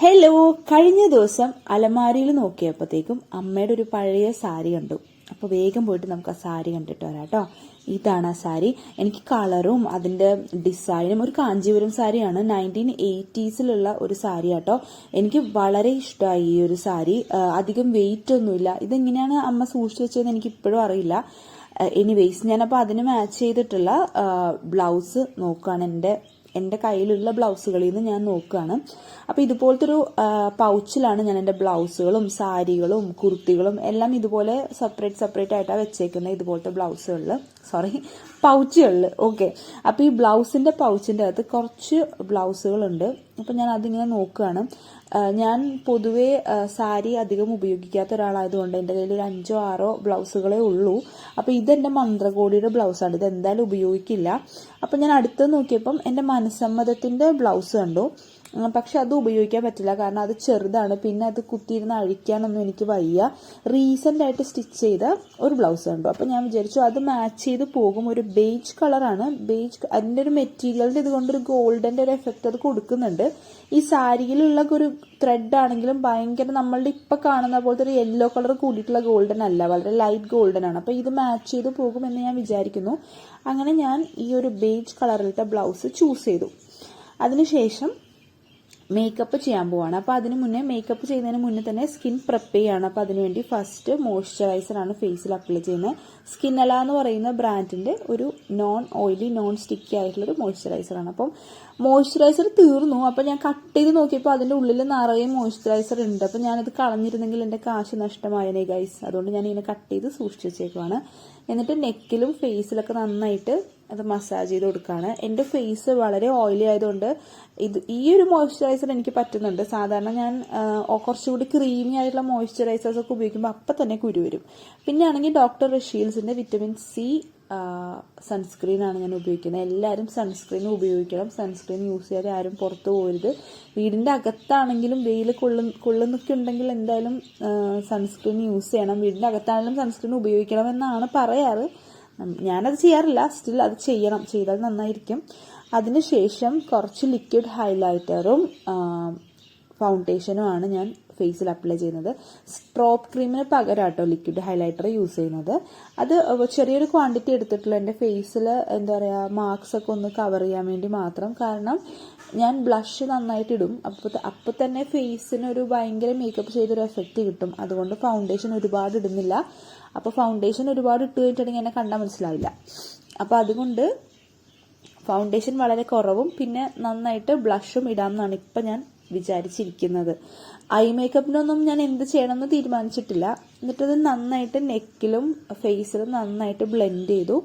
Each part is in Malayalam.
ഹലോ. കഴിഞ്ഞ ദിവസം അലമാരിയിൽ നോക്കിയപ്പോഴത്തേക്കും അമ്മയുടെ ഒരു പഴയ സാരി കണ്ടു. അപ്പോൾ വേഗം പോയിട്ട് നമുക്ക് ആ സാരി കണ്ടിട്ട് വരാം കേട്ടോ. ഇതാണ് ആ സാരി. എനിക്ക് കളറും അതിന്റെ ഡിസൈനും ഒരു കാഞ്ചീപുരം സാരിയാണ്. 1980s ഒരു സാരി കേട്ടോ. എനിക്ക് വളരെ ഇഷ്ടമായി ഈ ഒരു സാരി. അധികം വെയിറ്റ് ഒന്നുമില്ല. ഇതെങ്ങനെയാണ് അമ്മ സൂക്ഷിച്ചു വെച്ചതെന്ന് എനിക്ക് ഇപ്പോഴും അറിയില്ല. എനിവേയ്സ് ഞാനപ്പോൾ അതിന് മാച്ച് ചെയ്തിട്ടുള്ള ബ്ലൗസ് നോക്കുകയാണ്. എൻ്റെ കയ്യിലുള്ള ബ്ലൗസുകളിൽ നിന്ന് ഞാൻ നോക്കുകയാണ്. അപ്പോൾ ഇതുപോലത്തെ ഒരു പൗച്ചിലാണ് ഞാൻ എൻ്റെ ബ്ലൗസുകളും സാരികളും കുർത്തികളും എല്ലാം ഇതുപോലെ സെപ്പറേറ്റ് ആയിട്ടാണ് വെച്ചേക്കുന്നത്. ഇതുപോലത്തെ പൗച്ചുകളിൽ. ഓക്കെ. അപ്പോൾ ഈ ബ്ലൗസിന്റെ പൗച്ചിൻ്റെ അകത്ത് കുറച്ച് ബ്ലൗസുകളുണ്ട്. അപ്പം ഞാൻ അതിങ്ങനെ നോക്കുകയാണ്. ഞാൻ പൊതുവേ സാരി അധികം ഉപയോഗിക്കാത്ത ഒരാളായതുകൊണ്ട് എൻ്റെ കയ്യിൽ ഒരു 5-6 ബ്ലൗസുകളേ ഉള്ളൂ. അപ്പോൾ ഇതെൻ്റെ മന്ത്രകോടിയുടെ ബ്ലൗസാണ്. ഇത് എന്തായാലും ഉപയോഗിക്കില്ല. അപ്പം ഞാൻ അടുത്ത് നോക്കിയപ്പം എൻ്റെ മനസ്സമ്മതത്തിൻ്റെ ബ്ലൗസ് കണ്ടു. പക്ഷെ അത് ഉപയോഗിക്കാൻ പറ്റില്ല, കാരണം അത് ചെറുതാണ്. പിന്നെ അത് കുത്തിയിരുന്ന് അഴിക്കാനൊന്നും എനിക്ക് വയ്യ. റീസെന്റ് ആയിട്ട് സ്റ്റിച്ച് ചെയ്ത ഒരു ബ്ലൗസ് കണ്ടു. അപ്പം ഞാൻ വിചാരിച്ചു അത് മാച്ച് ചെയ്ത് പോകും. ഒരു ബേജ് കളറാണ്. അതിൻ്റെ ഒരു മെറ്റീരിയലിന്റെ ഇതുകൊണ്ടൊരു ഗോൾഡന്റെ ഒരു എഫക്റ്റ് അത് കൊടുക്കുന്നുണ്ട്. ഈ സാരിയിലുള്ള ഒരു ത്രെഡ് ആണെങ്കിലും ഭയങ്കര നമ്മളുടെ ഇപ്പൊ കാണുന്ന പോലത്തെ ഒരു യെല്ലോ കളർ കൂടിയിട്ടുള്ള ഗോൾഡൻ അല്ല, വളരെ ലൈറ്റ് ഗോൾഡൻ ആണ്. അപ്പൊ ഇത് മാച്ച് ചെയ്ത് പോകുമെന്ന് ഞാൻ വിചാരിക്കുന്നു. അങ്ങനെ ഞാൻ ഈ ഒരു ബേജ് കളറിലത്തെ ബ്ലൗസ് ചൂസ് ചെയ്തു. അതിനുശേഷം മേക്കപ്പ് ചെയ്യാൻ പോവാണ്. അപ്പോൾ അതിന് മുന്നേ മേക്കപ്പ് ചെയ്യുന്നതിന് മുന്നേ തന്നെ സ്കിൻ പ്രെപ്പ് ചെയ്യാണ്. അപ്പോൾ അതിനുവേണ്ടി ഫസ്റ്റ് മോയ്സ്ചറൈസർ ആണ് ഫേസിൽ അപ്ലൈ ചെയ്യുന്നത്. സ്കിന്നല എന്ന് പറയുന്ന ബ്രാൻഡിന്റെ ഒരു നോൺ ഓയിലി നോൺ സ്റ്റിക്കി ആയിട്ടുള്ള ഒരു മോയ്സ്ചറൈസർ ആണ്. അപ്പം മോയ്സ്ചറൈസർ തീർന്നു. അപ്പം ഞാൻ കട്ട് ചെയ്ത് നോക്കിയപ്പോൾ അതിന്റെ ഉള്ളിൽ നിറയെ മോയ്സ്ചറൈസർ ഉണ്ട്. അപ്പം ഞാനത് കളഞ്ഞിരുന്നെങ്കിൽ എൻ്റെ കാശ് നഷ്ടമായനെ ഗൈസ്. അതുകൊണ്ട് ഞാൻ ഇങ്ങനെ കട്ട് ചെയ്ത് സൂക്ഷിച്ചു വെച്ചേക്കുവാണ്. എന്നിട്ട് നെക്കിലും ഫേസിലൊക്കെ നന്നായിട്ട് അത് മസാജ് ചെയ്ത് കൊടുക്കുകയാണ്. എൻ്റെ ഫേസ് വളരെ ഓയിലി ആയതുകൊണ്ട് ഈ ഒരു മോയ്സ്ചറൈസർ എനിക്ക് പറ്റുന്നുണ്ട്. സാധാരണ ഞാൻ കുറച്ചുകൂടി ക്രീമി ആയിട്ടുള്ള മോയ്സ്ചറൈസേഴ്സ് ഒക്കെ ഉപയോഗിക്കുമ്പോൾ അപ്പം തന്നെ കുരു വരും. പിന്നെ ആണെങ്കിൽ ഡോക്ടർ റഷീൽസിന്റെ വിറ്റമിൻ സി സൺസ്ക്രീൻ ആണ് ഞാൻ ഉപയോഗിക്കുന്നത്. എല്ലാവരും സൺസ്ക്രീൻ ഉപയോഗിക്കണം. സൺസ്ക്രീൻ യൂസ് ചെയ്യാതെ ആരും പുറത്തു പോകരുത്. വീടിന്റെ അകത്താണെങ്കിലും വെയിൽ കൊള്ളുന്നൊക്കെ ഉണ്ടെങ്കിൽ എന്തായാലും സൺസ്ക്രീൻ യൂസ് ചെയ്യണം. വീടിന്റെ അകത്താണെങ്കിലും സൺസ്ക്രീൻ ഉപയോഗിക്കണം എന്നാണ് പറയാറ്. ഞാനത് ചെയ്യാറില്ല. സ്റ്റിൽ അത് ചെയ്താൽ നന്നായിരിക്കും. അതിനുശേഷം കുറച്ച് ലിക്വിഡ് ഹൈലൈറ്ററും ഫൗണ്ടേഷനും ആണ് ഞാൻ ഫേസിൽ അപ്ലൈ ചെയ്യുന്നത്. സ്ട്രോപ്പ് ക്രീമിന് പകരം കേട്ടോ ലിക്വിഡ് ഹൈലൈറ്റർ യൂസ് ചെയ്യുന്നത്. അത് ചെറിയൊരു ക്വാണ്ടിറ്റി എടുത്തിട്ടുള്ള എൻ്റെ ഫേസിൽ എന്താ പറയുക മാർക്സ് ഒക്കെ ഒന്ന് കവർ ചെയ്യാൻ വേണ്ടി മാത്രം. കാരണം ഞാൻ ബ്ലഷ് നന്നായിട്ട് ഇടും. അപ്പോൾ തന്നെ ഫേസിന് ഒരു ഭയങ്കര മേക്കപ്പ് ചെയ്തൊരു എഫക്റ്റ് കിട്ടും. അതുകൊണ്ട് ഫൗണ്ടേഷൻ ഒരുപാട് ഇടുന്നില്ല. അപ്പോൾ ഫൗണ്ടേഷൻ ഒരുപാട് ഇട്ട് കഴിഞ്ഞിട്ടുണ്ടെങ്കിൽ എന്നെ കണ്ടാൽ മനസ്സിലാവില്ല. അപ്പോൾ അതുകൊണ്ട് ഫൗണ്ടേഷൻ വളരെ കുറവും പിന്നെ നന്നായിട്ട് ബ്ലഷും ഇടാമെന്നാണ് ഇപ്പം ഞാൻ വിചാരിച്ചിരിക്കുന്നത്. ഐ മേക്കപ്പിനൊന്നും ഞാൻ എന്ത് ചെയ്യണമെന്ന് തീരുമാനിച്ചിട്ടില്ല. എന്നിട്ടത് നന്നായിട്ട് നെക്കിലും ഫേസിലും നന്നായിട്ട് ബ്ലെൻഡ് ചെയ്തു.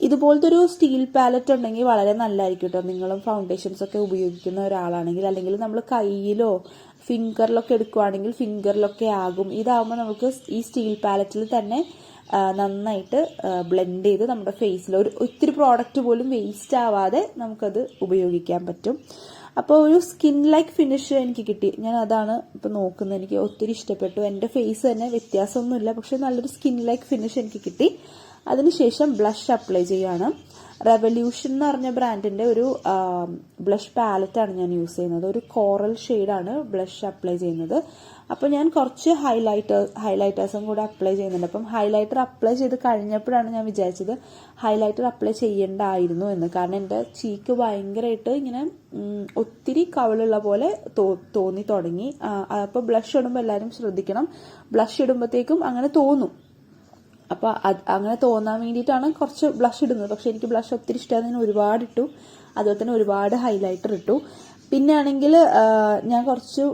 ഇതുപോലത്തെ ഒരു സ്റ്റീൽ പാലറ്റ് ഉണ്ടെങ്കിൽ വളരെ നല്ലതായിരിക്കും കേട്ടോ. നിങ്ങളും ഫൗണ്ടേഷൻസ് ഒക്കെ ഉപയോഗിക്കുന്ന ഒരാളാണെങ്കിൽ, അല്ലെങ്കിൽ നമ്മൾ കയ്യിലോ ഫിംഗറിലൊക്കെ എടുക്കുവാണെങ്കിൽ ഫിംഗറിലൊക്കെ ആകും. ഇതാകുമ്പോൾ നമുക്ക് ഈ സ്റ്റീൽ പാലറ്റിൽ തന്നെ നന്നായിട്ട് ബ്ലെൻഡ് ചെയ്ത് നമ്മുടെ ഫേസിൽ ഒത്തിരി പ്രോഡക്റ്റ് പോലും വേസ്റ്റ് ആവാതെ നമുക്കത് ഉപയോഗിക്കാൻ പറ്റും. അപ്പോൾ ഒരു സ്കിൻ ലൈക്ക് ഫിനിഷ് എനിക്ക് കിട്ടി. ഞാൻ അതാണ് ഇപ്പം നോക്കുന്നത്. എനിക്ക് ഒത്തിരി ഇഷ്ടപ്പെട്ടു. എൻ്റെ ഫേസ് തന്നെ വ്യത്യാസമൊന്നുമില്ല, പക്ഷെ നല്ലൊരു സ്കിൻ ലൈക്ക് ഫിനിഷ് എനിക്ക് കിട്ടി. അതിനുശേഷം ബ്ലഷ് അപ്ലൈ ചെയ്യാണ്. റെവല്യൂഷൻ എന്ന് പറഞ്ഞ ബ്രാൻഡിന്റെ ഒരു ബ്ലഷ് പാലറ്റാണ് ഞാൻ യൂസ് ചെയ്യുന്നത്. ഒരു കോറൽ ഷെയ്ഡാണ് ബ്ലഷ് അപ്ലൈ ചെയ്യുന്നത്. അപ്പോൾ ഞാൻ കുറച്ച് ഹൈലൈറ്റേഴ്സും കൂടെ അപ്ലൈ ചെയ്യുന്നുണ്ട്. അപ്പം ഹൈലൈറ്റർ അപ്ലൈ ചെയ്ത് കഴിഞ്ഞപ്പോഴാണ് ഞാൻ വിചാരിച്ചത് ഹൈലൈറ്റർ അപ്ലൈ ചെയ്യേണ്ടായിരുന്നു എന്ന്. കാരണം എൻ്റെ ചീക്ക് ഭയങ്കരമായിട്ട് ഇങ്ങനെ ഒത്തിരി കവിളുള്ള പോലെ തോന്നി തുടങ്ങി. അപ്പോൾ ബ്ലഷ് ഇടുമ്പോൾ എല്ലാവരും ശ്രദ്ധിക്കണം. ബ്ലഷ് ഇടുമ്പോഴത്തേക്കും അങ്ങനെ തോന്നും. അപ്പൊ അങ്ങനെ തോന്നാൻ വേണ്ടിയിട്ടാണ് കുറച്ച് ബ്ലഷ് ഇടുന്നത്. പക്ഷെ എനിക്ക് ബ്ലഷ് ഒത്തിരി ഇഷ്ടമാണ്. ഞാൻ ഒരുപാട് ഇട്ടു. അതുപോലെ തന്നെ ഒരുപാട് ഹൈലൈറ്റർ ഇട്ടു. പിന്നെ ആണെങ്കിൽ ഞാൻ കുറച്ച്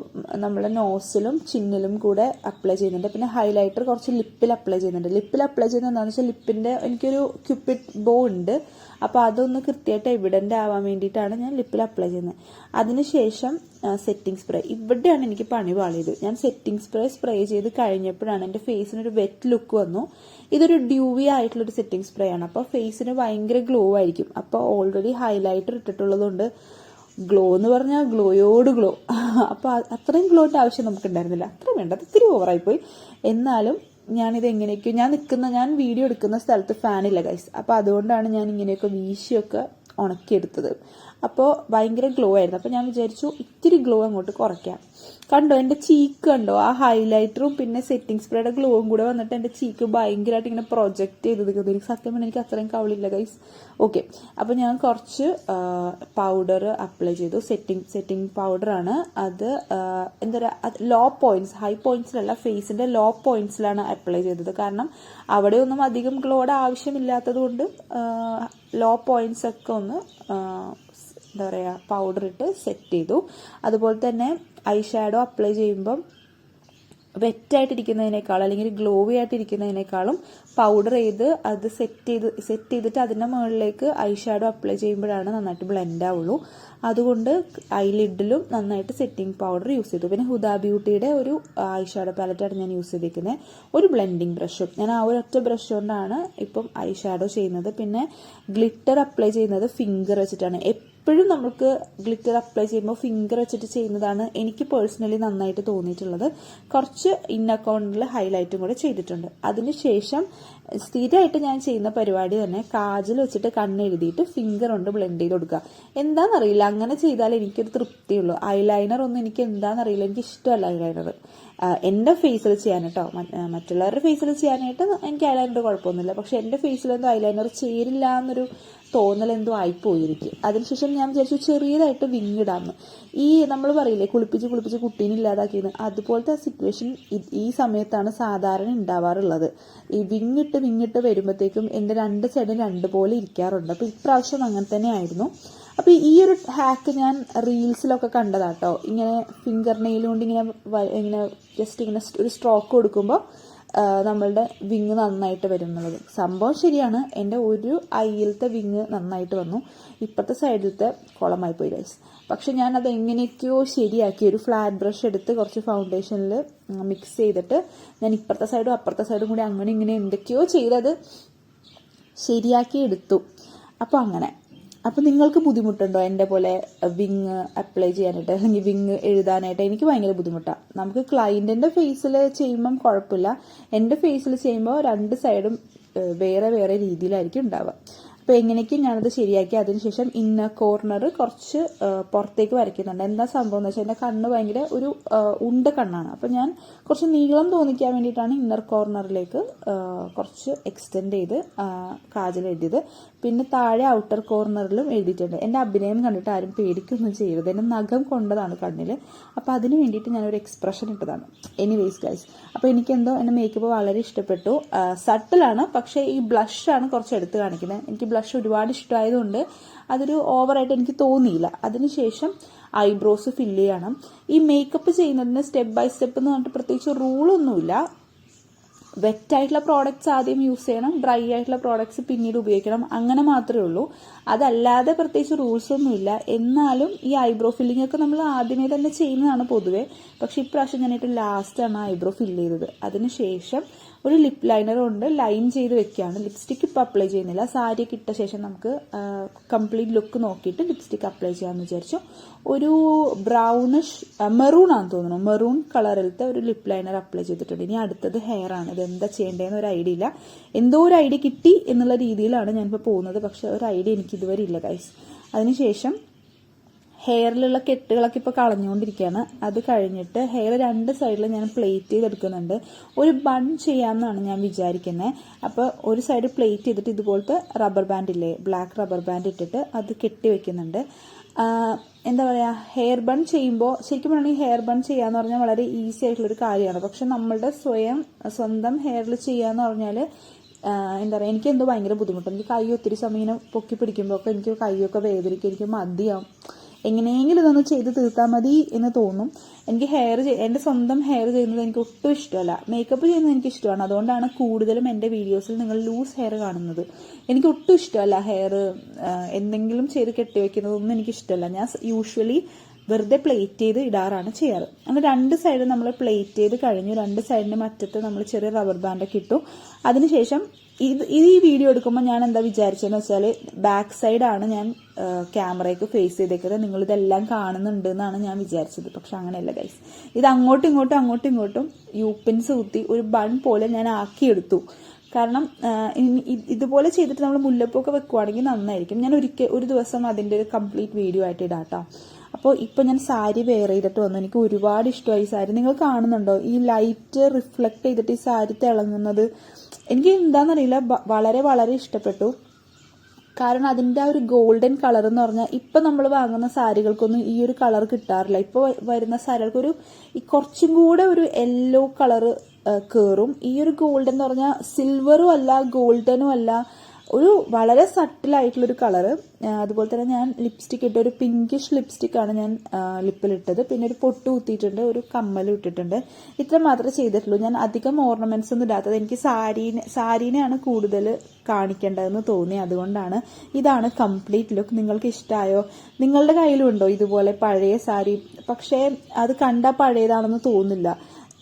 നമ്മുടെ നോസിലും ചിന്നിലും കൂടെ അപ്ലൈ ചെയ്യുന്നുണ്ട്. പിന്നെ ഹൈലൈറ്റർ കുറച്ച് ലിപ്പിൽ അപ്ലൈ ചെയ്യുന്നുണ്ട്. ലിപ്പിൽ അപ്ലൈ ചെയ്യുന്നത് എന്താണെന്ന് വെച്ചാൽ ലിപ്പിന്റെ എനിക്കൊരു ക്യൂപ്പിഡ് ബോ ഉണ്ട്. അപ്പോൾ അതൊന്ന് കൃത്യമായിട്ട് എവിഡന്റ് ആവാൻ വേണ്ടിയിട്ടാണ് ഞാൻ ലിപ്പിൽ അപ്ലൈ ചെയ്യുന്നത്. അതിനുശേഷം സെറ്റിംഗ് സ്പ്രേ. ഇവിടെയാണ് എനിക്ക് പണി പാളിയത്. ഞാൻ സെറ്റിംഗ് സ്പ്രേ ചെയ്ത് കഴിഞ്ഞപ്പോഴാണ് എൻ്റെ ഫേസിനൊരു വെറ്റ് ലുക്ക് വന്നു. ഇതൊരു ഡ്യൂവി ആയിട്ടുള്ളൊരു സെറ്റിംഗ് സ്പ്രേ ആണ്. അപ്പോൾ ഫേസിന് ഭയങ്കര ഗ്ലോ ആയിരിക്കും. അപ്പോൾ ഓൾറെഡി ഹൈലൈറ്റർ ഇട്ടിട്ടുള്ളതുകൊണ്ട് ഗ്ലോ എന്ന് പറഞ്ഞാൽ ഗ്ലോയോട് ഗ്ലോ. അപ്പോൾ അത്രയും ഗ്ലോന്റെ ആവശ്യം നമുക്ക് ഉണ്ടായിരുന്നില്ല. അത്രയും വേണ്ട, അത് ഇത്തിരി ഓവറായിപ്പോയി. എന്നാലും ഞാനിത് എങ്ങനെയൊക്കെയോ ഞാൻ വീഡിയോ എടുക്കുന്ന സ്ഥലത്ത് ഫാനില്ല ഗൈസ്. അപ്പോൾ അതുകൊണ്ടാണ് ഞാൻ ഇങ്ങനെയൊക്കെ വീശിയൊക്കെ ഉണക്കിയെടുത്തത്. അപ്പോൾ ഭയങ്കര ഗ്ലോ ആയിരുന്നു. അപ്പോൾ ഞാൻ വിചാരിച്ചു ഇത്തിരി ഗ്ലോ അങ്ങോട്ട് കുറയ്ക്കാം. കണ്ടോ എൻ്റെ ചീക്ക് കണ്ടോ, ആ ഹൈലൈറ്ററും പിന്നെ സെറ്റിംഗ് സ്പ്രേയുടെ ഗ്ലോവും കൂടെ വന്നിട്ട് എൻ്റെ ചീക്ക് ഭയങ്കരമായിട്ട് ഇങ്ങനെ പ്രൊജക്റ്റ് ചെയ്ത് നിൽക്കുന്നത്. എനിക്ക് സത്യം പറഞ്ഞാൽ എനിക്ക് അത്രയും കവളില്ല ഗൈസ്. ഓക്കെ, അപ്പോൾ ഞാൻ കുറച്ച് പൗഡർ അപ്ലൈ ചെയ്തു. സെറ്റിംഗ് പൗഡറാണ് അത്. എന്താ പറയുക, ലോ പോയിന്റ്സ്, ഹൈ പോയിന്റ്സിലല്ല, ഫേസിൻ്റെ ലോ പോയിന്റ്സിലാണ് അപ്ലൈ ചെയ്തത്. കാരണം അവിടെ ഒന്നും അധികം ഗ്ലോയുടെ ആവശ്യമില്ലാത്തത് കൊണ്ട് ലോ പോയിന്റ്സ് ഒക്കെ ഒന്ന് എന്താ പറയുക പൗഡർ ഇട്ട് സെറ്റ് ചെയ്തു. അതുപോലെ തന്നെ ഐ ഷാഡോ അപ്ലൈ ചെയ്യുമ്പം വെറ്റായിട്ടിരിക്കുന്നതിനേക്കാളും അല്ലെങ്കിൽ ഗ്ലോവി ആയിട്ടിരിക്കുന്നതിനേക്കാളും പൗഡർ ചെയ്ത് അത് സെറ്റ് ചെയ്തിട്ട് അതിൻ്റെ മുകളിലേക്ക് ഐ ഷാഡോ അപ്ലൈ ചെയ്യുമ്പോഴാണ് നന്നായിട്ട് ബ്ലെൻഡ് ആവുള്ളൂ. അതുകൊണ്ട് ഐലിഡിലും നന്നായിട്ട് സെറ്റിംഗ് പൗഡർ യൂസ് ചെയ്തു. പിന്നെ ഹുദ ബ്യൂട്ടിയുടെ ഒരു ഐ ഷാഡോ പാലറ്റാണ് ഞാൻ യൂസ് ചെയ്തിരിക്കുന്നത്. ഒരു ബ്ലെൻഡിങ് ബ്രഷും, ഞാൻ ആ ഒരൊറ്റ ബ്രഷ് കൊണ്ടാണ് ഇപ്പം ഐ ഷാഡോ ചെയ്യുന്നത്. പിന്നെ ഗ്ലിറ്റർ അപ്ലൈ ചെയ്യുന്നത് ഫിംഗർ വെച്ചിട്ടാണ്. എപ്പോഴും നമുക്ക് ഗ്ലിറ്റർ അപ്ലൈ ചെയ്യുമ്പോൾ ഫിംഗർ വെച്ചിട്ട് ചെയ്യുന്നതാണ് എനിക്ക് പേഴ്സണലി നന്നായിട്ട് തോന്നിയിട്ടുള്ളത്. കുറച്ച് ഇന്നർ കോർണറിൽ ഹൈലൈറ്റും കൂടെ ചെയ്തിട്ടുണ്ട്. അതിനുശേഷം സ്ഥിരമായിട്ട് ഞാൻ ചെയ്യുന്ന പരിപാടി തന്നെ കാജൽ വെച്ചിട്ട് കണ്ണെഴുതിയിട്ട് ഫിംഗർ കൊണ്ട് ബ്ലെൻഡ് ചെയ്ത് കൊടുക്കുക. എന്താണെന്നറിയില്ല, അങ്ങനെ ചെയ്താൽ എനിക്കൊരു തൃപ്തിയുള്ളൂ. ഐലൈനർ ഒന്നും എനിക്ക് എന്താണെന്നറിയില്ല, എനിക്ക് ഇഷ്ടമല്ല ഐലൈനർ എൻ്റെ ഫേസിൽ ചെയ്യാൻ കേട്ടോ. മറ്റുള്ളവരുടെ ഫേസിൽ ചെയ്യാനായിട്ട് എനിക്ക് ഐലൈനർ കുഴപ്പമൊന്നുമില്ല. പക്ഷെ എൻ്റെ ഫേസിൽ എന്തോ ഐലൈനർ ചേരില്ല എന്നൊരു തോന്നൽ എന്തോ ആയിപ്പോയിരിക്കും. അതിനുശേഷം ഞാൻ വിചാരിച്ചു ചെറിയതായിട്ട് വിങ് ഇടാമെന്ന്. ഈ നമ്മൾ പറയില്ലേ കുളിപ്പിച്ച് കുട്ടീനെ ഇല്ലാതാക്കിയെന്ന്, അതുപോലത്തെ സിറ്റുവേഷൻ ഈ സമയത്താണ് സാധാരണ ഉണ്ടാവാറുള്ളത്. ഈ വിങ്ങിട്ട് വരുമ്പോഴത്തേക്കും എൻ്റെ രണ്ട് സൈഡും രണ്ട് പോലെ ഇരിക്കാറുണ്ട്. അപ്പോൾ ഇപ്രാവശ്യം അങ്ങനെ തന്നെ ആയിരുന്നു. അപ്പോൾ ഈ ഒരു ഹാക്ക് ഞാൻ റീൽസിലൊക്കെ കണ്ടതാട്ടോ. ഇങ്ങനെ ഫിംഗർ നെയിൽ കൊണ്ട് ഇങ്ങനെ ജസ്റ്റ് ഇങ്ങനെ ഒരു സ്ട്രോക്ക് കൊടുക്കുമ്പോൾ നമ്മളുടെ വിങ് നന്നായിട്ട് വരും എന്നുള്ളത് സംഭവം ശരിയാണ്. എൻ്റെ ഒരു ഐയിലത്തെ വിങ് നന്നായിട്ട് വന്നു, ഇപ്പോഴത്തെ സൈഡിലത്തെ കുളമായി പോയി ഗൈസ്. പക്ഷെ ഞാൻ അത് എങ്ങനെയൊക്കെയോ ശരിയാക്കി. ഒരു ഫ്ലാറ്റ് ബ്രഷ് എടുത്ത് കുറച്ച് ഫൗണ്ടേഷനിൽ മിക്സ് ചെയ്തിട്ട് ഞാൻ ഇപ്പുറത്തെ സൈഡും അപ്പുറത്തെ സൈഡും കൂടി അങ്ങനെ ഇങ്ങനെ എന്തൊക്കെയോ ചെയ്തത് ശരിയാക്കി എടുത്തു. അപ്പോൾ അങ്ങനെ. അപ്പോൾ നിങ്ങൾക്ക് ബുദ്ധിമുട്ടുണ്ടോ എൻ്റെ പോലെ വിങ് അപ്ലൈ ചെയ്യാനായിട്ട് അല്ലെങ്കിൽ വിങ് എഴുതാനായിട്ട്? എനിക്ക് ഭയങ്കര ബുദ്ധിമുട്ടാണ്. നമുക്ക് ക്ലയൻറ്റിൻ്റെ ഫേസിൽ ചെയ്യുമ്പം കുഴപ്പമില്ല, എൻ്റെ ഫേസിൽ ചെയ്യുമ്പോൾ രണ്ട് സൈഡും വേറെ വേറെ രീതിയിലായിരിക്കും ഉണ്ടാവുക. അപ്പോൾ എങ്ങനെയൊക്കെ ഞാനത് ശരിയാക്കി. അതിനുശേഷം ഇന്നർ കോർണർ കുറച്ച് പുറത്തേക്ക് വരയ്ക്കുന്നുണ്ട്. എന്താ സംഭവം എന്ന് വെച്ചാൽ എൻ്റെ കണ്ണ് ഭയങ്കര ഒരു ഉണ്ട കണ്ണാണ്. അപ്പോൾ ഞാൻ കുറച്ച് നീളം തോന്നിക്കാൻ വേണ്ടിയിട്ടാണ് ഇന്നർ കോർണറിലേക്ക് കുറച്ച് എക്സ്റ്റെൻഡ് ചെയ്ത് കാജൽ എഴുതിയത്. പിന്നെ താഴെ ഔട്ടർ കോർണറിലും എഴുതിയിട്ടുണ്ട്. എൻ്റെ അഭിനയം കണ്ടിട്ട് ആരും പേടിക്കൊന്നും ചെയ്യരുത്, എൻ്റെ നഖം കൊണ്ടതാണ് കണ്ണിൽ. അപ്പോൾ അതിന് വേണ്ടിയിട്ട് ഞാനൊരു എക്സ്പ്രഷൻ ഇട്ടതാണ്. എനിവേസ് ഗൈസ്, അപ്പോൾ എനിക്കെന്തോ എൻ്റെ മേക്കപ്പ് വളരെ ഇഷ്ടപ്പെട്ടു. സട്ടിലാണ്, പക്ഷേ ഈ ബ്ലഷാണ് കുറച്ച് എടുത്ത് കാണിക്കുന്നത്. എനിക്ക് ബ്ലഷ് ഒരുപാട് ഇഷ്ടമായതുകൊണ്ട് അതൊരു ഓവറായിട്ട് എനിക്ക് തോന്നിയില്ല. അതിനുശേഷം ഐബ്രോസ് ഫില്ല് ചെയ്യണം. ഈ മേക്കപ്പ് ചെയ്യുന്നതിന് സ്റ്റെപ്പ് ബൈ സ്റ്റെപ്പ് എന്ന് പറഞ്ഞിട്ട് പ്രത്യേകിച്ച് റൂളൊന്നുമില്ല. വെറ്റായിട്ടുള്ള പ്രോഡക്റ്റ്സ് ആദ്യം യൂസ് ചെയ്യണം, ഡ്രൈ ആയിട്ടുള്ള പ്രോഡക്ട്സ് പിന്നീട് ഉപയോഗിക്കണം, അങ്ങനെ മാത്രമേ ഉള്ളൂ. അതല്ലാതെ പ്രത്യേകിച്ച് റൂൾസ് ഒന്നുമില്ല. എന്നാലും ഈ ഐബ്രോ ഫില്ലിംഗ് ഒക്കെ നമ്മൾ ആദ്യമേ തന്നെ ചെയ്യുന്നതാണ് പൊതുവെ. പക്ഷെ ഇപ്രാവശ്യം ഞാനായിട്ട് ലാസ്റ്റാണ് ഐബ്രോ ഫില്ല് ചെയ്തത്. അതിനുശേഷം ഒരു ലിപ് ലൈനർ കൊണ്ട് ലൈൻ ചെയ്ത് വെക്കുകയാണ്. ലിപ്സ്റ്റിക് ഇപ്പോൾ അപ്ലൈ ചെയ്യുന്നില്ല. സാരിയൊക്കെ ഇട്ട ശേഷം നമുക്ക് കംപ്ലീറ്റ് ലുക്ക് നോക്കിയിട്ട് ലിപ്സ്റ്റിക് അപ്ലൈ ചെയ്യാമെന്ന് വിചാരിച്ചു. ഒരു ബ്രൗണിഷ് മെറൂൺ ആണെന്ന് തോന്നുന്നു, മെറൂൺ കളറിലത്തെ ഒരു ലിപ് ലൈനർ അപ്ലൈ ചെയ്തിട്ടുണ്ട്. ഇനി അടുത്തത് ഹെയർ ആണ്. ഇത് എന്താ ചെയ്യേണ്ടതെന്ന് ഒരു ഐഡിയ ഇല്ല. എന്തോ ഒരു ഐഡിയ കിട്ടി എന്നുള്ള രീതിയിലാണ് ഞാനിപ്പോൾ പോകുന്നത്. പക്ഷെ ഒരു ഐഡിയ എനിക്ക് ഇതുവരെ ഇല്ല ഗൈസ്. അതിനുശേഷം ഹെയറിലുള്ള കെട്ടുകളൊക്കെ ഇപ്പോൾ കളഞ്ഞുകൊണ്ടിരിക്കുകയാണ്. അത് കഴിഞ്ഞിട്ട് ഹെയർ രണ്ട് സൈഡിൽ ഞാൻ പ്ലേറ്റ് ചെയ്തെടുക്കുന്നുണ്ട്. ഒരു ബൺ ചെയ്യാമെന്നാണ് ഞാൻ വിചാരിക്കുന്നത്. അപ്പോൾ ഒരു സൈഡ് പ്ലേറ്റ് ചെയ്തിട്ട് ഇതുപോലത്തെ റബ്ബർ ബാൻഡ് ഇല്ലേ, ബ്ലാക്ക് റബ്ബർ ബാൻഡ് ഇട്ടിട്ട് അത് കെട്ടി വെക്കുന്നുണ്ട്. എന്താ പറയുക, ഹെയർ ബൺ ചെയ്യുമ്പോൾ ശരിക്കും പറഞ്ഞാൽ ഹെയർ ബൺ ചെയ്യാന്ന് പറഞ്ഞാൽ വളരെ ഈസി ആയിട്ടുള്ളൊരു കാര്യമാണ്. പക്ഷെ നമ്മളുടെ സ്വന്തം ഹെയറിൽ ചെയ്യാന്ന് പറഞ്ഞാൽ എന്താ പറയുക, എനിക്ക് എന്തോ ഭയങ്കര ബുദ്ധിമുട്ട്. എനിക്ക് കൈ ഒത്തിരി സമയം ഇങ്ങനെ പൊക്കി പിടിക്കുമ്പോഴൊക്കെ എനിക്ക് കൈയൊക്കെ വേദനിക്കും, എനിക്ക് മതിയാവും. എങ്ങനെയെങ്കിലും ഇതൊന്ന് ചെയ്ത് തീർത്താൽ മതി എന്ന് തോന്നും. എനിക്ക് എൻ്റെ സ്വന്തം ഹെയർ ചെയ്യുന്നത് എനിക്ക് ഒട്ടും ഇഷ്ടമല്ല. മേക്കപ്പ് ചെയ്യുന്നത് എനിക്ക് ഇഷ്ടമാണ്. അതുകൊണ്ടാണ് കൂടുതലും എൻ്റെ വീഡിയോസിൽ നിങ്ങൾ ലൂസ് ഹെയർ കാണുന്നത്. എനിക്ക് ഒട്ടും ഇഷ്ടമല്ല ഹെയർ എന്തെങ്കിലും ചെയ്ത് കെട്ടിവെക്കുന്നതൊന്നും എനിക്ക് ഇഷ്ടമല്ല. ഞാൻ യൂഷ്വലി വെറുതെ പ്ലേറ്റ് ചെയ്ത് ഇടാറാണ് ചെയ്യാറ്. അങ്ങനെ രണ്ട് സൈഡും നമ്മൾ പ്ലേറ്റ് ചെയ്ത് കഴിഞ്ഞു. രണ്ട് സൈഡിൻ്റെ മറ്റത്ത് നമ്മൾ ചെറിയ റബ്ബർ ബാൻഡൊക്കെ ഇട്ടു. അതിനുശേഷം ഈ വീഡിയോ എടുക്കുമ്പോൾ ഞാൻ എന്താ വിചാരിച്ചതെന്ന് വെച്ചാൽ ബാക്ക് സൈഡാണ് ഞാൻ ക്യാമറയ്ക്ക് ഫേസ് ചെയ്തേക്കുന്നത്. നിങ്ങളിതെല്ലാം കാണുന്നുണ്ട് എന്നാണ് ഞാൻ വിചാരിച്ചത്. പക്ഷെ അങ്ങനെയല്ല ഗൈസ്. ഇത് അങ്ങോട്ടും ഇങ്ങോട്ടും യൂപ്പിൻസ് കുത്തി ഒരു ബൺ പോലെ ഞാൻ ആക്കിയെടുത്തു. കാരണം ഇതുപോലെ ചെയ്തിട്ട് നമ്മൾ മുല്ലപ്പൂക്കെ വെക്കുവാണെങ്കിൽ നന്നായിരിക്കും. ഞാൻ ഒരു ദിവസം അതിൻ്റെ ഒരു കംപ്ലീറ്റ് വീഡിയോ ആയിട്ട് ഇടാം കേട്ടോ. അപ്പോൾ ഇപ്പോൾ ഞാൻ സാരി വെയർ ചെയ്തിട്ട് വന്നു. എനിക്ക് ഒരുപാട് ഇഷ്ടമായി ഈ സാരി. നിങ്ങൾ കാണുന്നുണ്ടോ ഈ ലൈറ്റ് റിഫ്ലക്ട് ചെയ്തിട്ട് ഈ സാരി തിളങ്ങുന്നത്? എനിക്ക് എന്താണെന്നറിയില്ല, വളരെ വളരെ ഇഷ്ടപ്പെട്ടു. കാരണം അതിൻ്റെ ആ ഒരു ഗോൾഡൻ കളർ എന്ന് പറഞ്ഞാൽ ഇപ്പം നമ്മൾ വാങ്ങുന്ന സാരികൾക്കൊന്നും ഈ ഒരു കളർ കിട്ടാറില്ല. ഇപ്പോൾ വരുന്ന സാരികൾക്കൊരു കുറച്ചും കൂടെ ഒരു യെല്ലോ കളറ് കയറും. ഈ ഒരു ഗോൾഡൻ എന്ന് പറഞ്ഞാൽ സിൽവറും അല്ല ഗോൾഡനും അല്ല, ഒരു വളരെ സട്ടിലായിട്ടുള്ളൊരു കളറ്. അതുപോലെ തന്നെ ഞാൻ ലിപ്സ്റ്റിക് ഇട്ട ഒരു പിങ്കിഷ് ലിപ്സ്റ്റിക്കാണ് ഞാൻ ലിപ്പിലിട്ടത്. പിന്നെ ഒരു പൊട്ട് കുത്തിയിട്ടുണ്ട്, ഒരു കമ്മലും ഇട്ടിട്ടുണ്ട്. ഇത്ര മാത്രമേ ചെയ്തിട്ടുള്ളൂ. ഞാൻ അധികം ഓർണമെന്റ്സ് ഒന്നും ഇടാത്തത്. എനിക്ക് സാരീനെയാണ് കൂടുതൽ കാണിക്കേണ്ടതെന്ന് തോന്നി, അതുകൊണ്ടാണ്. ഇതാണ് കംപ്ലീറ്റ് ലുക്ക്. നിങ്ങൾക്ക് ഇഷ്ടമായോ? നിങ്ങളുടെ കയ്യിലും ഉണ്ടോ ഇതുപോലെ പഴയ സാരി? പക്ഷേ അത് കണ്ടാൽ പഴയതാണെന്ന് തോന്നില്ല.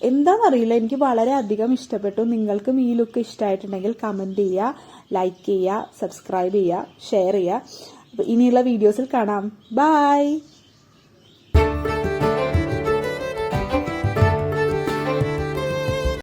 എന്താണെന്നറിയില്ല, എനിക്ക് വളരെ അധികം ഇഷ്ടപ്പെട്ടു. നിങ്ങൾക്കും ഈ ലുക്ക് ഇഷ്ടമായിട്ടുണ്ടെങ്കിൽ കമൻറ്റ് ചെയ്യുക, ലൈക്ക് ചെയ്യുക, സബ്സ്ക്രൈബ് ചെയ്യുക, ഷെയർ ചെയ്യുക. അപ്പോൾ ഇനിയുള്ള വീഡിയോസിൽ കാണാം. ബൈ.